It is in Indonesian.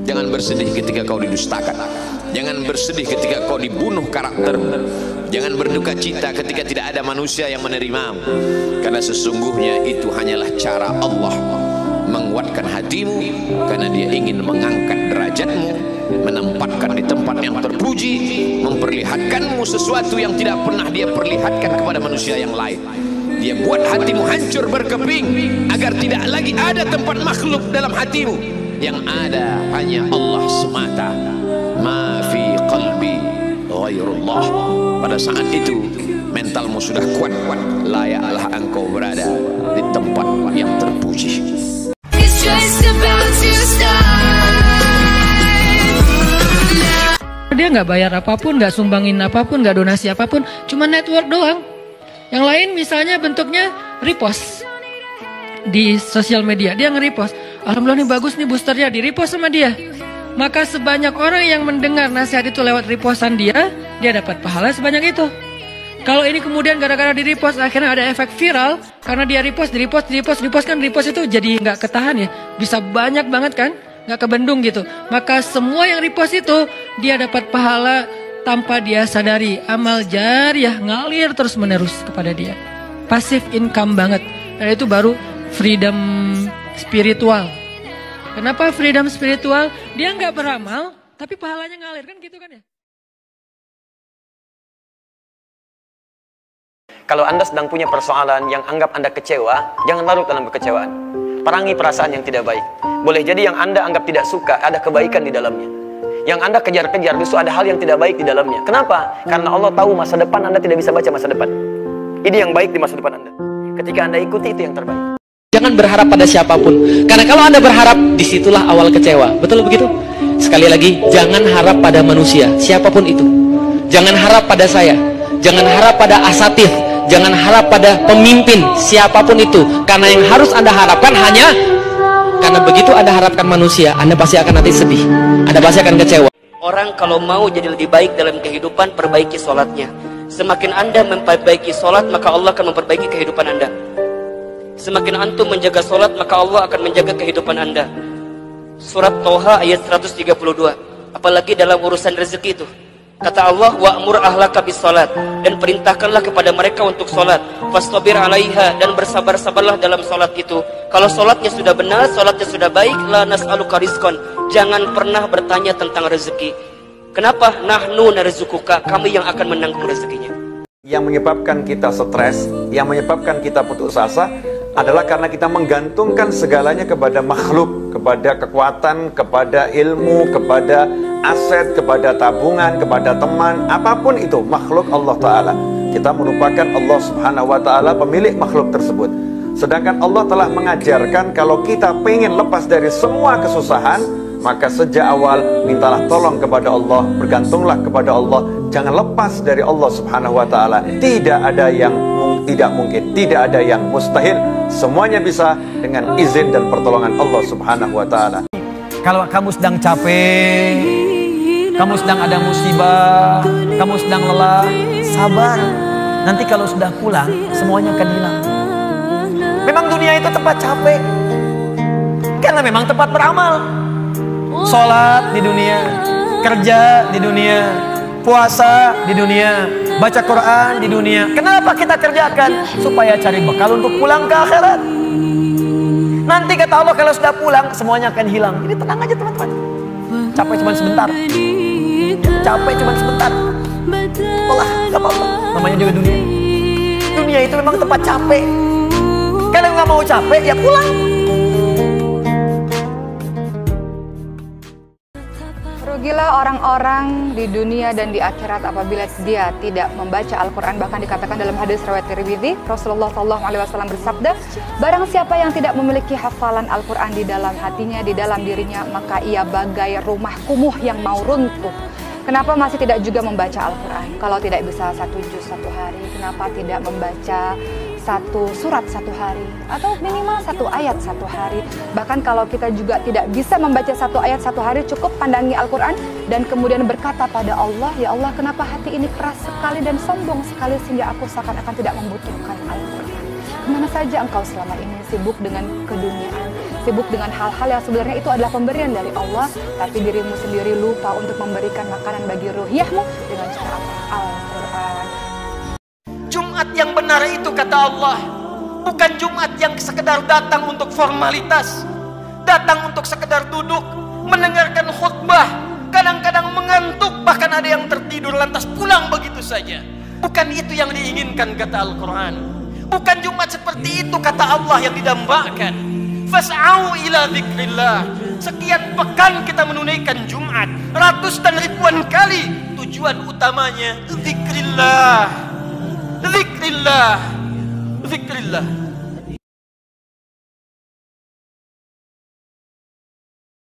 Jangan bersedih ketika kau didustakan. Jangan bersedih ketika kau dibunuh karakter. Jangan berduka cita ketika tidak ada manusia yang menerimamu. Karena sesungguhnya itu hanyalah cara Allah menguatkan hatimu, karena Dia ingin mengangkat derajatmu, menempatkan di tempat yang terpuji, memperlihatkanmu sesuatu yang tidak pernah Dia perlihatkan kepada manusia yang lain. Dia buat hatimu hancur berkeping agar tidak lagi ada tempat makhluk dalam hatimu. Yang ada hanya Allah semata. Ma fi qalbi ghairullah. Pada saat itu mentalmu sudah kuat, layaklah engkau berada di tempat yang terpuji. Dia nggak bayar apapun, nggak sumbangin apapun, nggak donasi apapun, cuma network doang. Yang lain misalnya bentuknya repost di sosial media, dia nge-repost. Alhamdulillah nih bagus nih boosternya, di-repost sama dia. Maka sebanyak orang yang mendengar nasihat itu lewat repostan dia dapat pahala sebanyak itu. Kalau ini kemudian gara-gara di-repost akhirnya ada efek viral, karena dia repost kan repost itu jadi nggak ketahan ya, bisa banyak banget kan, nggak kebendung gitu. Maka semua yang repost itu dia dapat pahala tanpa dia sadari, amal jariah ngalir terus menerus kepada dia, passive income banget. Dan itu baru freedom spiritual. Kenapa freedom spiritual? Dia nggak beramal, tapi pahalanya ngalir kan gitu kan ya. Kalau Anda sedang punya persoalan yang anggap Anda kecewa, jangan larut dalam kekecewaan. Perangi perasaan yang tidak baik. Boleh jadi yang Anda anggap tidak suka, ada kebaikan di dalamnya. Yang Anda kejar-kejar, justru ada hal yang tidak baik di dalamnya. Kenapa? Karena Allah tahu masa depan Anda tidak bisa baca masa depan. Ini yang baik di masa depan Anda. Ketika Anda ikuti, itu yang terbaik. Jangan berharap pada siapapun. Karena kalau Anda berharap, disitulah awal kecewa. Betul begitu? Sekali lagi, jangan harap pada manusia, siapapun itu. Jangan harap pada saya. Jangan harap pada asatidz. Jangan harap pada pemimpin, siapapun itu. Karena yang harus Anda harapkan hanya, karena begitu Anda harapkan manusia, Anda pasti akan nanti sedih. Anda pasti akan kecewa. Orang kalau mau jadi lebih baik dalam kehidupan, perbaiki sholatnya. Semakin Anda memperbaiki sholat, maka Allah akan memperbaiki kehidupan Anda. Semakin antum menjaga sholat, maka Allah akan menjaga kehidupan Anda. Surat Toha ayat 132. Apalagi dalam urusan rezeki itu. Kata Allah, wa'mur ahlaka bis salat, dan perintahkanlah kepada mereka untuk salat. Fastabir 'alaiha, dan bersabar-sabarlah dalam salat itu. Kalau salatnya sudah benar, salatnya sudah baik, la nas'aluka rizqan. Jangan pernah bertanya tentang rezeki. Kenapa? Nahnu narzuquka, kami yang akan menanggung rezekinya. Yang menyebabkan kita stres, yang menyebabkan kita putus asa adalah karena kita menggantungkan segalanya kepada makhluk, kepada kekuatan, kepada ilmu, kepada aset, kepada tabungan, kepada teman, apapun itu makhluk Allah Ta'ala. Kita melupakan Allah Subhanahu Wa Ta'ala, pemilik makhluk tersebut. Sedangkan Allah telah mengajarkan kalau kita pengen lepas dari semua kesusahan, maka sejak awal mintalah tolong kepada Allah, bergantunglah kepada Allah, jangan lepas dari Allah Subhanahu Wa Ta'ala. Tidak ada yang tidak mungkin, tidak ada yang mustahil, semuanya bisa dengan izin dan pertolongan Allah Subhanahu Wa Ta'ala. Kalau kamu sedang capek, kamu sedang ada musibah, kamu sedang lelah, sabar. Nanti kalau sudah pulang, semuanya akan hilang. Memang dunia itu tempat capek, karena memang tempat beramal. Sholat di dunia, kerja di dunia, puasa di dunia, baca Quran di dunia. Kenapa kita kerjakan? Supaya cari bekal untuk pulang ke akhirat. Nanti kata Allah kalau sudah pulang semuanya akan hilang. Jadi tenang aja teman-teman. Capek cuma sebentar. Capek cuma sebentar. Olah, gak apa-apa. Namanya juga dunia. Dunia itu memang tempat capek. Kalau nggak mau capek ya pulang. Rugilah orang-orang di dunia dan di akhirat apabila dia tidak membaca Al-Quran. Bahkan dikatakan dalam hadis riwayat Tirmidzi, Rasulullah SAW bersabda, barang siapa yang tidak memiliki hafalan Al-Quran di dalam hatinya, di dalam dirinya, maka ia bagai rumah kumuh yang mau runtuh. Kenapa masih tidak juga membaca Al-Quran? Kalau tidak bisa 1 juz 1 hari, kenapa tidak membaca 1 surat 1 hari? Atau minimal 1 ayat 1 hari? Bahkan kalau kita juga tidak bisa membaca 1 ayat 1 hari, cukup pandangi Al-Quran dan kemudian berkata pada Allah, ya Allah, kenapa hati ini keras sekali dan sombong sekali sehingga aku seakan-akan tidak membutuhkan Al-Quran? Kemana saja engkau selama ini sibuk dengan keduniaan, sibuk dengan hal-hal yang sebenarnya itu adalah pemberian dari Allah, tapi dirimu sendiri lupa untuk memberikan makanan bagi ruhiyahmu dengan cara apa? Al-Quran. Jumat yang benar itu kata Allah, bukan Jumat yang sekedar datang untuk formalitas, datang untuk sekedar duduk, mendengarkan khutbah, kadang-kadang mengantuk, bahkan ada yang tertidur lantas pulang begitu saja. Bukan itu yang diinginkan kata Al-Quran. Bukan Jumat seperti itu kata Allah yang didambakan. Fas'au ila dzikrillah. Sekian pekan kita menunaikan Jumat, ratus dan ribuan kali. Tujuan utamanya zikrillah. Zikrillah. Zikrillah.